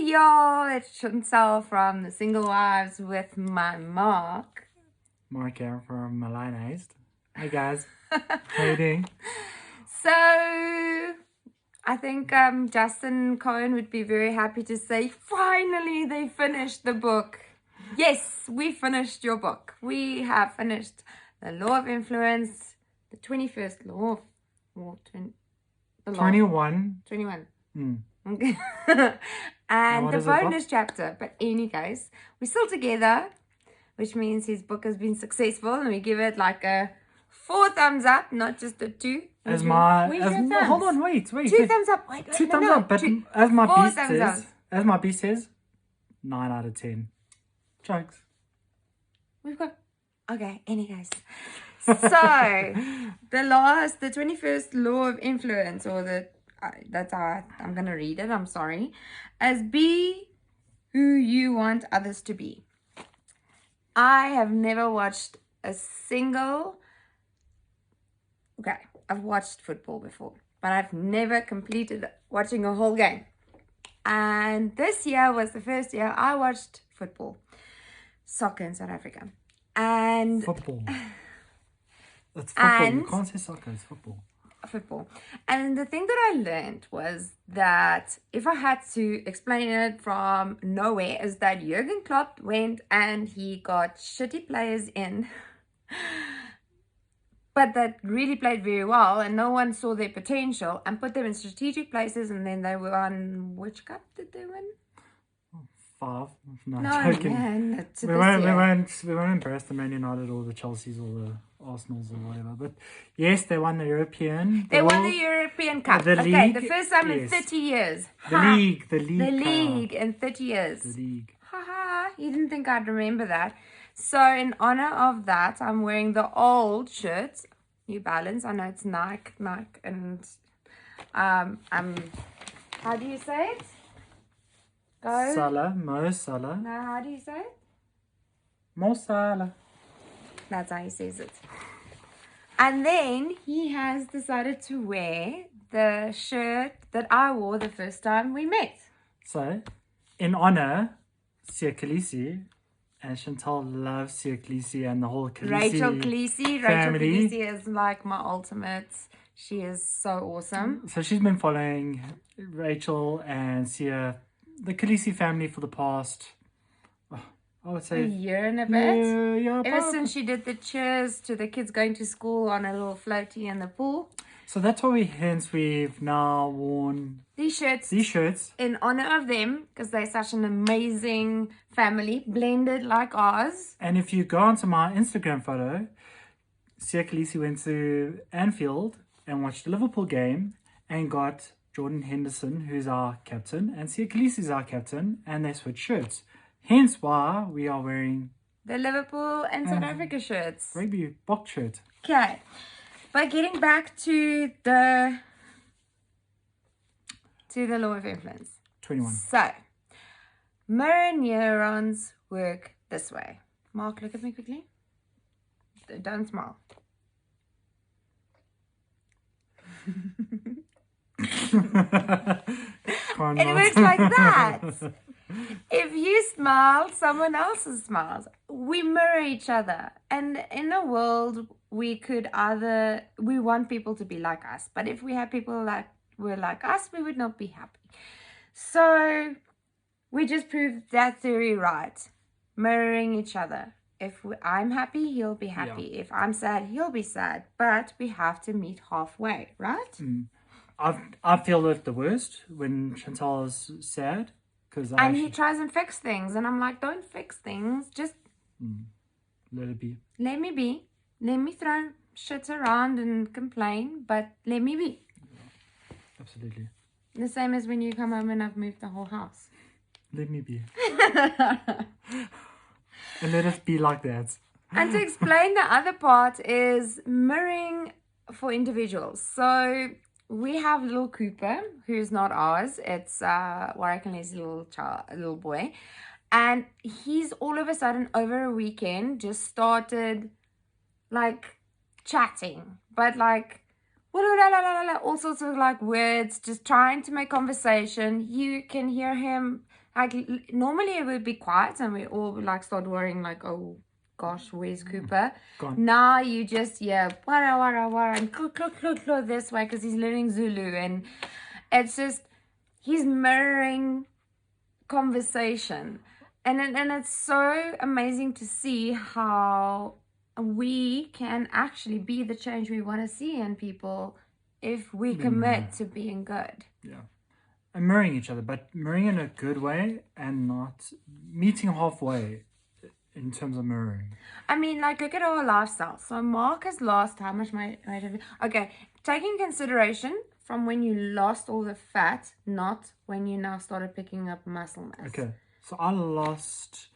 y'all, it's Chantelle from the Single Wives with my Mark. Mark here from Lionized. Hey guys, how you doing? So, I think Justin Cohen would be very happy to say, finally they finished the book. Yes, we finished your book. We have finished The Law of Influence, the 21st law. The law. 21. 21. Mm. Okay. Now And what the is it, Bob? bonus chapter. But any case, we're still together, which means his book has been successful, and we give it like a 4 thumbs up, not just a 2. Where's Where's my your thumbs? hold on, wait. 2 thumbs up. Wait, 2 no, thumbs no, up, but 2. as my 4 beast thumbs says, up. 9 out of 10. Jokes. We've got, okay, any case. So, the 21st law of influence, or that's how I'm going to read it, I'm sorry, as be who you want others to be. I have never watched a single, okay, I've watched football before, but I've never completed watching a whole game. And this year was the first year I watched football, soccer in South Africa. And Football. It's football. You And- can't say soccer, it's football. football. And the thing that I learned was that if I had to explain it from nowhere, is that Jurgen Klopp went and he got shitty players in, but that really played very well, and no one saw their potential, and put them in strategic places, and then they won. Which cup did they win? 5. No, No, joking. man, to We this won't year. embarrass the Man United or the Chelseas or the Arsenals or whatever. But yes, they won the European. They won World- the European Cup. the Okay, league, the first time in yes. 30 years. The Ha! league. The Cup. league in 30 years. The league. Haha, you didn't think I'd remember that. So in honor of that, I'm wearing the old shirt, New Balance. I know it's Nike, and I'm, how do you say it? Go. Salah, Mo Salah. No, how do you say it? Mo Salah. That's how he says it. And then he has decided to wear the shirt that I wore the first time we met. So, in honor, Sia Khaleesi, and Chantelle loves Sia Khaleesi and the whole Khaleesi Rachel Khaleesi. Rachel family. Khaleesi is like my ultimate. She is so awesome. So she's been following Rachel and Sia, the Khaleesi family, for the past, I would A say, year and a bit. yeah, Ever about- since she did the cheers to the kids going to school on a little floaty in the pool. So that's why we've now worn These shirts these shirts. in honor of them, because they're such an amazing family, blended like ours. And if you go onto my Instagram photo, Sia Khaleesi went to Anfield and watched the Liverpool game and got Jordan Henderson, who's our captain, and Sia Khaleesi is our captain, and they switched shirts. Hence why we are wearing The Liverpool and South Africa shirts. rugby box shirt. Okay. But getting back to the law of influence. 21. So, mirror neurons work this way. Mark, look at me quickly. Don't smile. It works like that. If you smile, someone else smiles. We mirror each other. And in the world, we want people to be like us. But if we had people like were like us, we would not be happy. So we just proved that theory right. Mirroring each other. If I'm happy, he'll be happy. Yeah. If I'm sad, he'll be sad. But we have to meet halfway, right? I feel like the worst when Chantelle is sad. And he tries and fix things. And I'm like, don't fix things. Just let it be. let me be. Let me throw shit around and complain. But let me be. Absolutely. The same as when you come home and I've moved the whole house. Let me be. And let us be like that. And to explain the other part is mirroring for individuals. So we have little Cooper, who's not ours. It's Warwick and his little boy. And he's all of a sudden over a weekend just started like chatting. But like all sorts of like words, just trying to make conversation. You can hear him Like normally it would be quiet and we all would like start worrying like, oh gosh, where's Cooper? Gone. Now you just hear wara wara wara and cluck this way because he's learning Zulu, and it's just he's mirroring conversation, and it's so amazing to see how we can actually be the change we want to see in people if we commit to being good. Yeah. And mirroring each other, but mirroring in a good way and not meeting halfway in terms of mirroring. I mean, like, look at our lifestyle. So Mark has lost how much weight have you? Okay, taking consideration from when you lost all the fat, not when you now started picking up muscle mass. Okay, so I lost...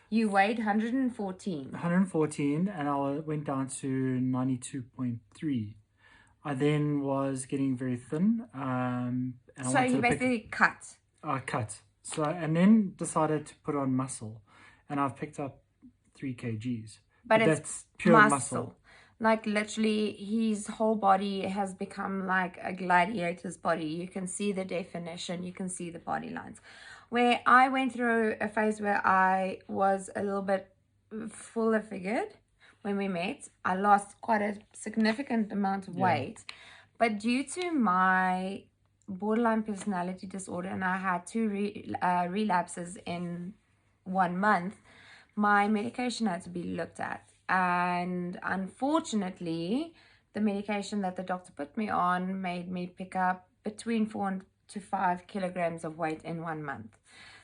You weighed 114. 114 and I went down to 92.3. I then was getting very thin. And so you basically cut. Cut. So, and then decided to put on muscle. And I've picked up 3 kgs. But it's that's pure muscle. Like literally his whole body has become like a gladiator's body. You can see the definition. You can see the body lines. Where I went through a phase where I was a little bit fuller figured when we met. I lost quite a significant amount of weight. But due to my borderline personality disorder, and I had 2 relapses in 1 month, my medication had to be looked at. And unfortunately, the medication that the doctor put me on made me pick up between 4 to 5 kilograms of weight in 1 month.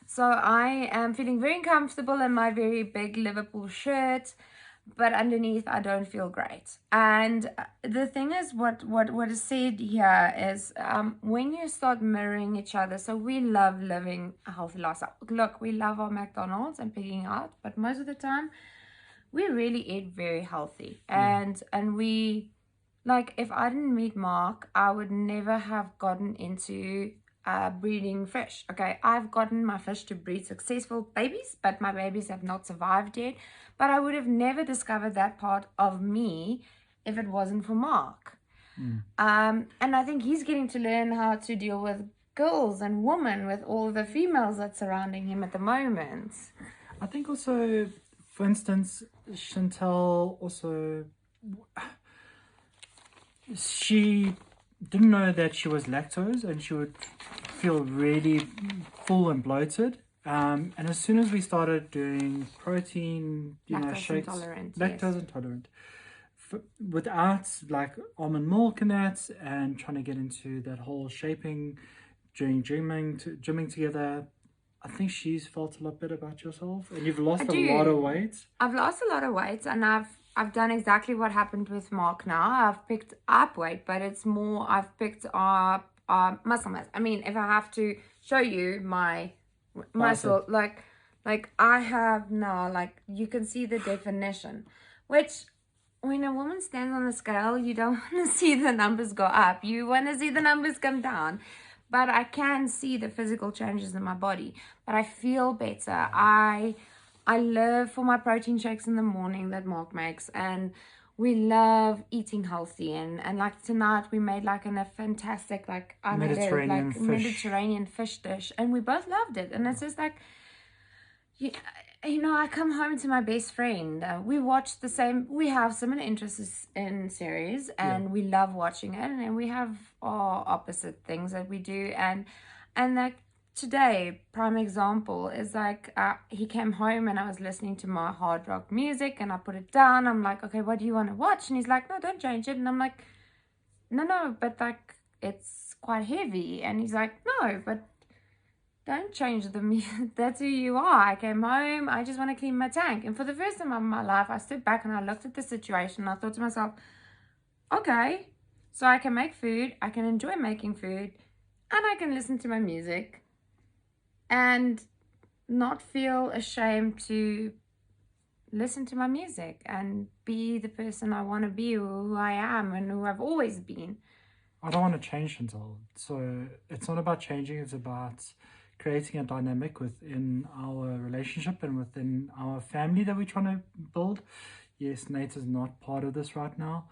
So I am feeling very comfortable in my very big Liverpool shirt, but underneath I don't feel great. And the thing is, what is said here is when you start mirroring each other, so we love living a healthy lifestyle. Look, we love our McDonald's and picking out, but most of the time we really eat very healthy. And we, like, if I didn't meet Mark, I would never have gotten into breeding fish. Okay, I've gotten my fish to breed successful babies, but my babies have not survived yet. But I would have never discovered that part of me if it wasn't for Mark. And I think he's getting to learn how to deal with girls and women, with all the females that's surrounding him at the moment. I think also, for instance, Chantelle also, she didn't know that she was lactose, and she would feel really full and bloated. And as soon as we started doing protein, shakes, lactose intolerant, without like almond milk and that, and trying to get into that whole shaping, during gymming together, I think she's felt a lot better about yourself, and you've lost a lot of weight. I've lost a lot of weight, and I've done exactly what happened with Mark now. I've picked up weight, but it's more I've picked up muscle mass. I mean, if I have to show you my muscle, like I have now, like you can see the definition, which when a woman stands on the scale, you don't want to see the numbers go up. You want to see the numbers come down. But I can see the physical changes in my body. But I feel better. I live for my protein shakes in the morning that Mark makes. And we love eating healthy. And like tonight, we made like a fantastic, like, Mediterranean fish dish. And we both loved it. And it's just like, you know, I come home to my best friend. We watch the same, we have similar interests in series, and we love watching it, and we have our opposite things that we do. And like today, prime example is like he came home and I was listening to my hard rock music, and I put it down. I'm like, okay, what do you want to watch? And he's like, no, don't change it. And I'm like, no, but like it's quite heavy. And he's like, no, but don't change the music. That's who you are. I came home. I just want to clean my tank. And for the first time in my life, I stood back and I looked at the situation. And I thought to myself, okay, so I can make food. I can enjoy making food. And I can listen to my music. And not feel ashamed to listen to my music. And be the person I want to be, who I am, and who I've always been. I don't want to change Chantelle. So it's not about changing. It's about creating a dynamic within our relationship and within our family that we're trying to build. Yes, Nate is not part of this right now.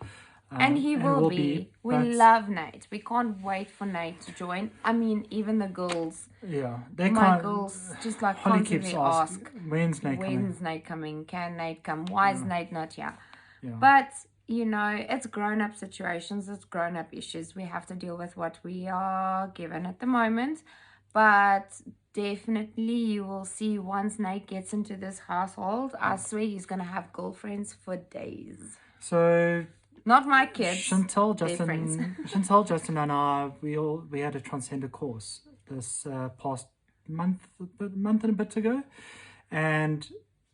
And he will be. We but love Nate. We can't wait for Nate to join. I mean, even the girls, yeah, they my can't. girls just like Holly keeps constantly ask, asking, when's Nate coming? when's Nate coming? Can Nate come? Why is Nate not here? Yeah. But, you know, it's grown-up situations. It's grown-up issues. We have to deal with what we are given at the moment. But definitely you will see once Nate gets into this household, I swear he's going to have girlfriends for days. So Not my kids. Chantelle, their friends. Justin, and I, we had a transgender course this past month and a bit ago, and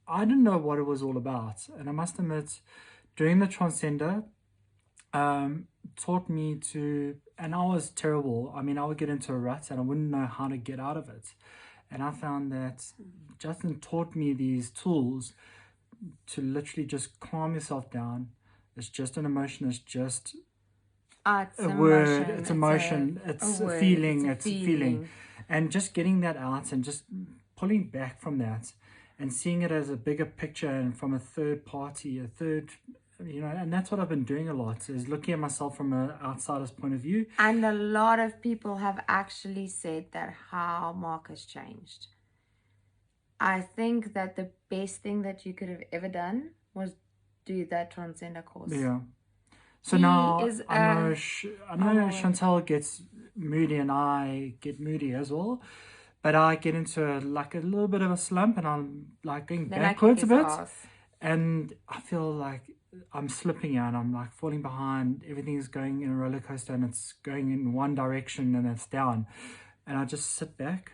I didn't know what it was all about. And I must admit, doing the transgender taught me to, and I was terrible. I mean, I would get into a rut and I wouldn't know how to get out of it. And I found that Justin taught me these tools to literally just calm yourself down. It's just an emotion. It's just It's a word. It's emotion. It's a word, feeling. it's a It's a feeling. And just getting that out and just pulling back from that and seeing it as a bigger picture and from a third party, and that's what I've been doing a lot, is looking at myself from an outsider's point of view. And a lot of people have actually said that how Mark has changed. I think that the best thing that you could have ever done was do that transgender course. Yeah. So He now is I know Chantelle gets moody and I get moody as well, but I get into a little bit of a slump and I'm like going Then backwards a bit, ass. and I feel like I'm slipping out. I'm like falling behind. Everything's going in a roller coaster and it's going in one direction and it's down, and I just sit back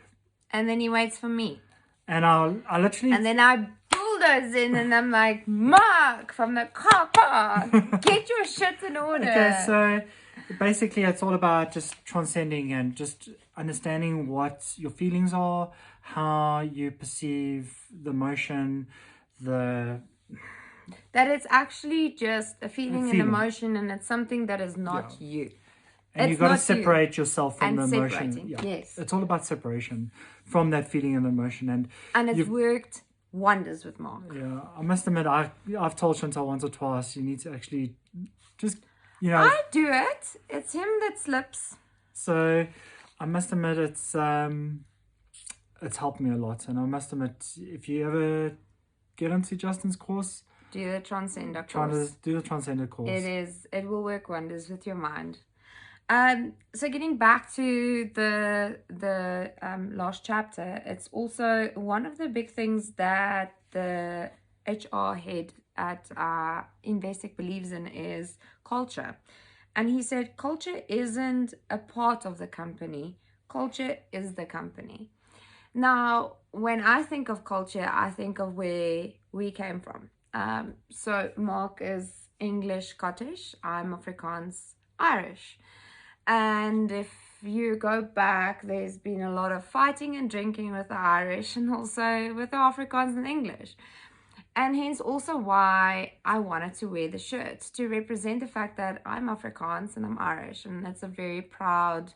And then he waits for me. and I literally And then I bulldoze in and I'm like, Mark from the car park, get your shit in order. Okay, so basically it's all about just transcending and just understanding what your feelings are, how you perceive the emotion, that it's actually just a feeling and emotion, and it's something that is not you. and you've got to separate yourself from and the emotion. separating, yes. It's all about separation from that feeling and emotion. And it's worked wonders with Mark. Yeah, I must admit, I've told Chantelle once or twice, you need to actually just, I do it. It's him that slips. So I must admit it's helped me a lot. And I must admit, if you ever get into Justin's course, do the transgender course. Try to do the transgender course. It will work wonders with your mind. So getting back to the last chapter, it's also one of the big things that the HR head at Investec believes in is culture. And he said culture isn't a part of the company. Culture is the company. Now, when I think of culture, I think of where we came from. So Mark is English Scottish. I'm Afrikaans Irish. And if you go back, there's been a lot of fighting and drinking with the Irish and also with the Afrikaans and English. And hence also why I wanted to wear the shirt, to represent the fact that I'm Afrikaans and I'm Irish. And that's a very proud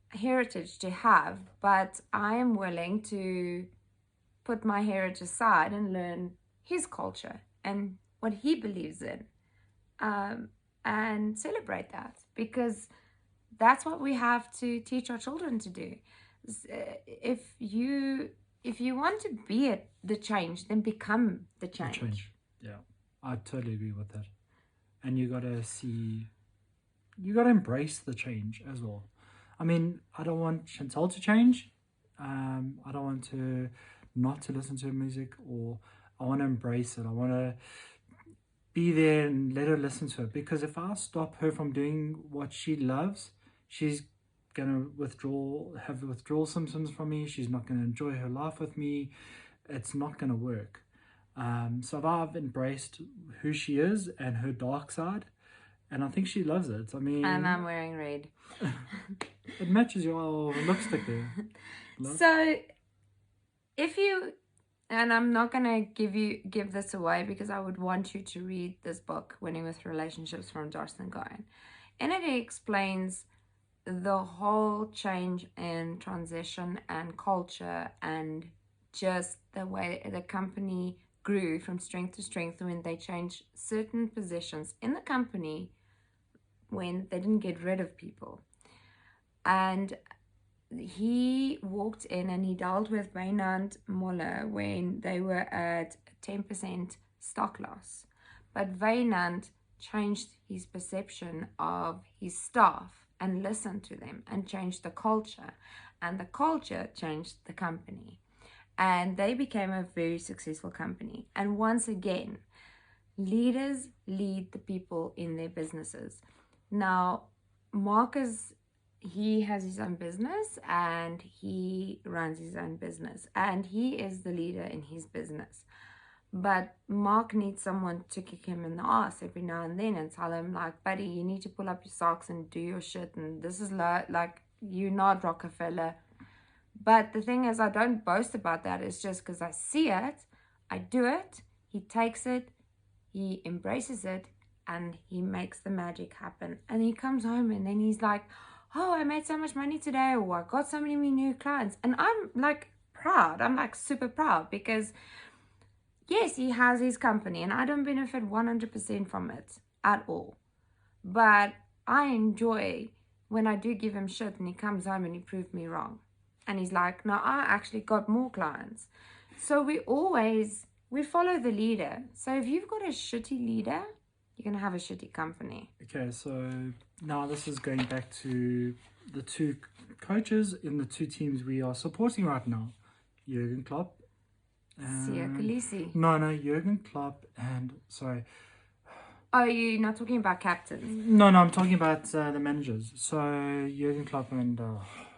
heritage to have. But I am willing to put my heritage aside and learn his culture and what he believes in. And celebrate that, because that's what we have to teach our children to do. If you want to be the change, then become the change. Yeah, I totally agree with that. And you gotta embrace the change as well. I mean, I don't want Chantelle to change. I don't want to not to listen to her music, or I want to embrace it. I want to be there and let her listen to it, because if I stop her from doing what she loves, she's gonna have withdrawal symptoms from me. She's not gonna enjoy her life with me. It's not gonna work. So I've embraced who she is and her dark side, and I think she loves it. I mean, and I'm wearing red. It matches your lipstick there. So if you, and I'm not going to give this away, because I would want you to read this book, Winning with Relationships, from Justin Cohen. And it explains the whole change in transition and culture and just the way the company grew from strength to strength when they changed certain positions in the company when they didn't get rid of people. And he walked in and he dealt with Wynand Moller when they were at 10% stock loss. But Wynand changed his perception of his staff and listened to them and changed the culture. And the culture changed the company. And they became a very successful company. And once again, leaders lead the people in their businesses. Now, Marcus, he has his own business and he runs his own business and he is the leader in his business. But Mark needs someone to kick him in the ass every now and then and tell him, like, buddy, you need to pull up your socks and do your shit. And this is like, you're not Rockefeller. But the thing is, I don't boast about that. It's just because I see it, I do it, he takes it, he embraces it, and he makes the magic happen. And he comes home and then he's like, oh, I made so much money today, or I got so many new clients. And I'm like proud. I'm like super proud because yes, he has his company and I don't benefit 100% from it at all. But I enjoy when I do give him shit and he comes home and he proved me wrong. And he's like, no, I actually got more clients. So we follow the leader. So if you've got a shitty leader, you're going to have a shitty company. Okay, so now this is going back to the two coaches in the two teams we are supporting right now. Jurgen Klopp. Khaleesi. No, Jurgen Klopp and, sorry. Oh, you're not talking about captains? No, I'm talking about the managers. So Jurgen Klopp and...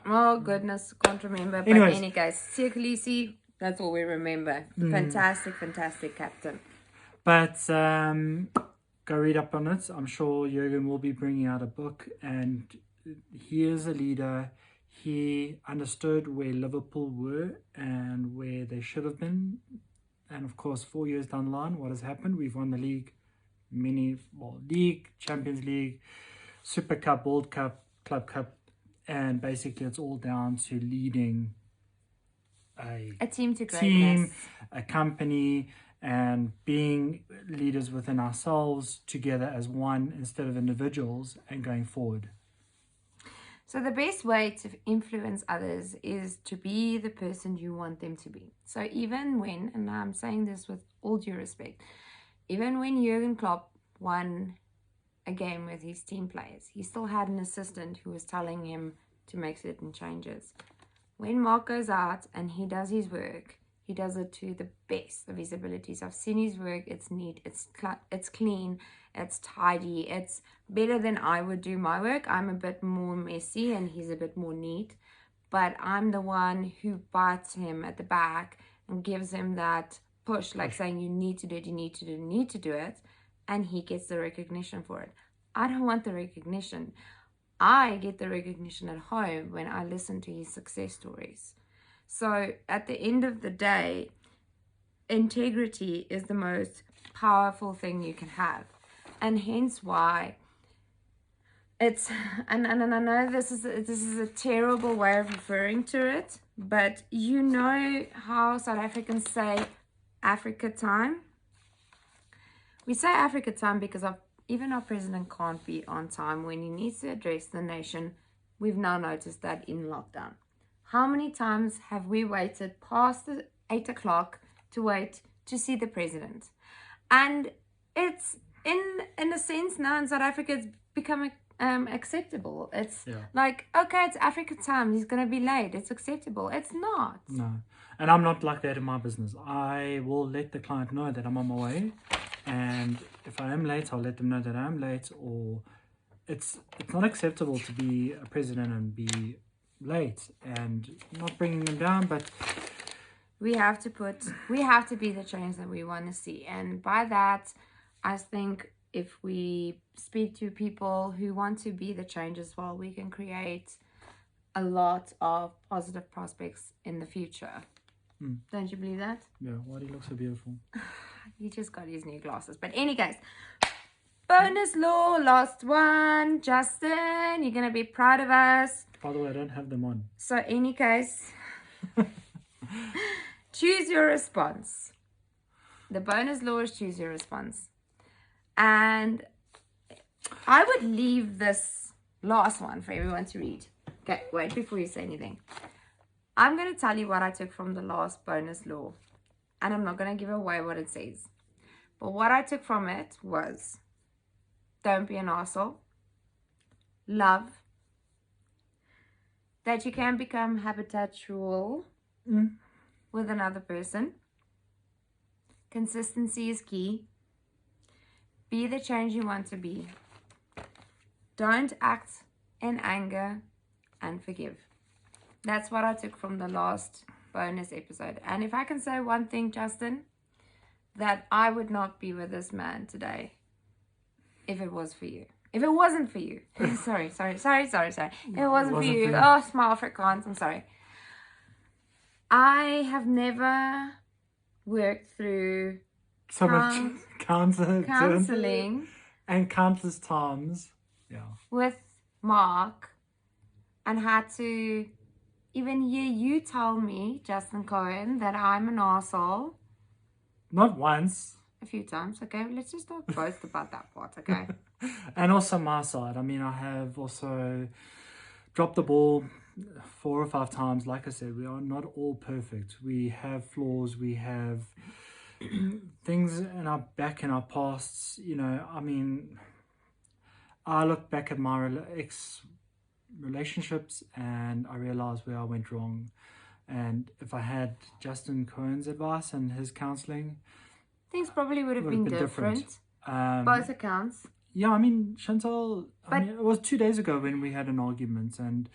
oh, goodness, can't remember. But anyways, any case, Khaleesi, that's all we remember. Fantastic captain. But go read up on it. I'm sure Jurgen will be bringing out a book, and he is a leader. He understood where Liverpool were and where they should have been. And of course, 4 years down the line, what has happened? We've won the league, league, Champions League, Super Cup, World Cup, Club Cup, and basically it's all down to leading a team to greatness, a company, and being leaders within ourselves together as one instead of individuals and going forward. So the best way to influence others is to be the person you want them to be. So even when, and I'm saying this with all due respect, even when Jurgen Klopp won a game with his team players, he still had an assistant who was telling him to make certain changes. When Mark goes out and he does his work, he does it to the best of his abilities. I've seen his work. It's neat. It's clean. It's tidy. It's better than I would do my work. I'm a bit more messy and he's a bit more neat. But I'm the one who bites him at the back and gives him that push, like saying, you need to do it, you need to do it, you need to do it. And he gets the recognition for it. I don't want the recognition. I get the recognition at home when I listen to his success stories. So at the end of the day, integrity is the most powerful thing you can have. And hence why it's, and I know this is a terrible way of referring to it, but you know how South Africans say Africa time? We say Africa time because even our president can't be on time when he needs to address the nation. We've now noticed that in lockdown. How many times have we waited past the 8 o'clock to wait to see the president? And it's in a sense now in South Africa it's become acceptable. It's like, okay, it's Africa time. He's going to be late. It's acceptable. It's not. No. And I'm not like that in my business. I will let the client know that I'm on my way. And if I am late, I'll let them know that I'm late. Or it's not acceptable to be a president and be late, and not bringing them down, but we have to be the change that we want to see. And by that, I think if we speak to people who want to be the change as well, we can create a lot of positive prospects in the future. Don't you believe that? Yeah, why do you look so beautiful? He just got his new glasses. But any case, bonus law, last one. Justin, you're going to be proud of us. By the way, I don't have them on. So any case, choose your response. The bonus law is choose your response. And I would leave this last one for everyone to read. Okay, wait before you say anything. I'm going to tell you what I took from the last bonus law. And I'm not going to give away what it says. But what I took from it was, don't be an arsehole. Love. That you can become habitual with another person. Consistency is key. Be the change you want to be. Don't act in anger, and forgive. That's what I took from the last bonus episode. And if I can say one thing, Justin, that I would not be with this man today if it was for you. If it wasn't for you. Sorry. If it wasn't for you. Oh, small Afrikaans. I'm sorry. I have never worked through so much counseling and countless times with Mark and had to even hear you tell me, Justin Cohen, that I'm an arsehole. Not once. A few times, okay? Let's just not boast about that part, okay? And also my side. I mean, I have also dropped the ball 4 or 5 times. Like I said, we are not all perfect. We have flaws. We have things in our back, in our pasts. You know, I mean, I look back at my relationships and I realized where I went wrong. And if I had Justin Cohen's advice and his counseling, things probably would have been different. Both accounts. Yeah, I mean, Chantelle, it was 2 days ago when we had an argument, and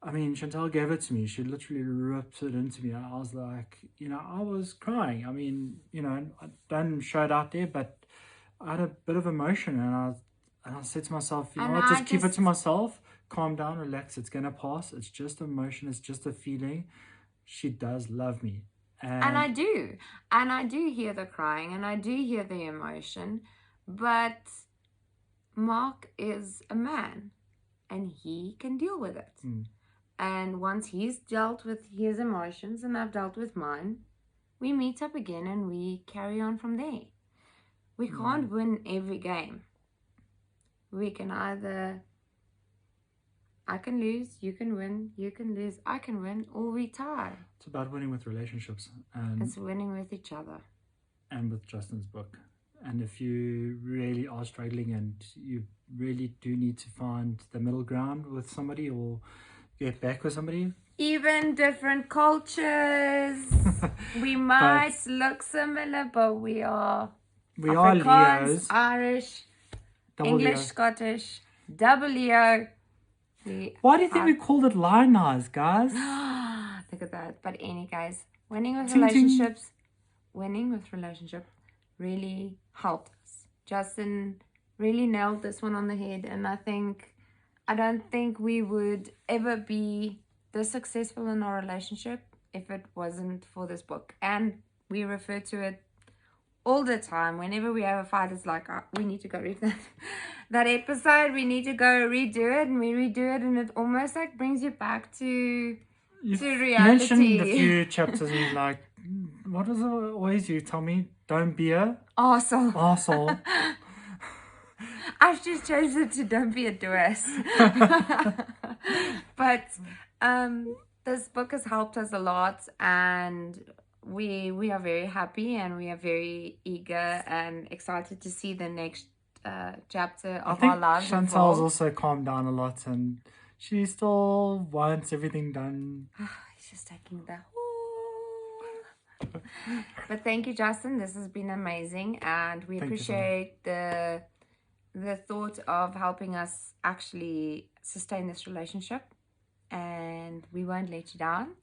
I mean, Chantelle gave it to me. She literally ripped it into me. I was like, you know, I was crying. I mean, you know, I don't show it out there, but I had a bit of emotion, and I said to myself, you know what, just keep it to myself, calm down, relax, it's going to pass. It's just emotion, it's just a feeling. She does love me. And I do. And I do hear the crying, and I do hear the emotion, but Mark is a man, and he can deal with it. And once he's dealt with his emotions, and I've dealt with mine, we meet up again and we carry on from there. We can't win every game. We can either, I can lose, you can win, you can lose, I can win, or we tie. It's about winning with relationships. And it's winning with each other. And with Justin's book. And if you really are struggling and you really do need to find the middle ground with somebody or get back with somebody. Even different cultures. We might look similar, but we are Afrikaans, Leos. Irish, English, Scottish, WO. Why do you think we called it Lionized, guys? Look at that. But any guys, winning with relationships really helped us. Justin really nailed this one on the head, and I don't think we would ever be this successful in our relationship if it wasn't for this book. And we refer to it all the time. Whenever we have a fight, it's like, we need to go read that episode. We need to go redo it, and we redo it, and it almost like brings you back to reality. Mentioned a few chapters and you're like, what was it always you tell me? Don't be a arsehole. I've just chosen it to don't be a dress. But this book has helped us a lot, and we are very happy, and we are very eager and excited to see the next chapter of our lives. Chantelle's also calmed down a lot, and she still wants everything done. It's just taking the But thank you, Justin. This has been amazing, and we appreciate the thought of helping us actually sustain this relationship, and we won't let you down,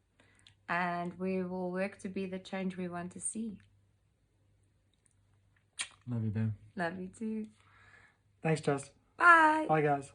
and we will work to be the change we want to see. Love you, babe. Love you too. Thanks, Jess. Bye. Bye, guys.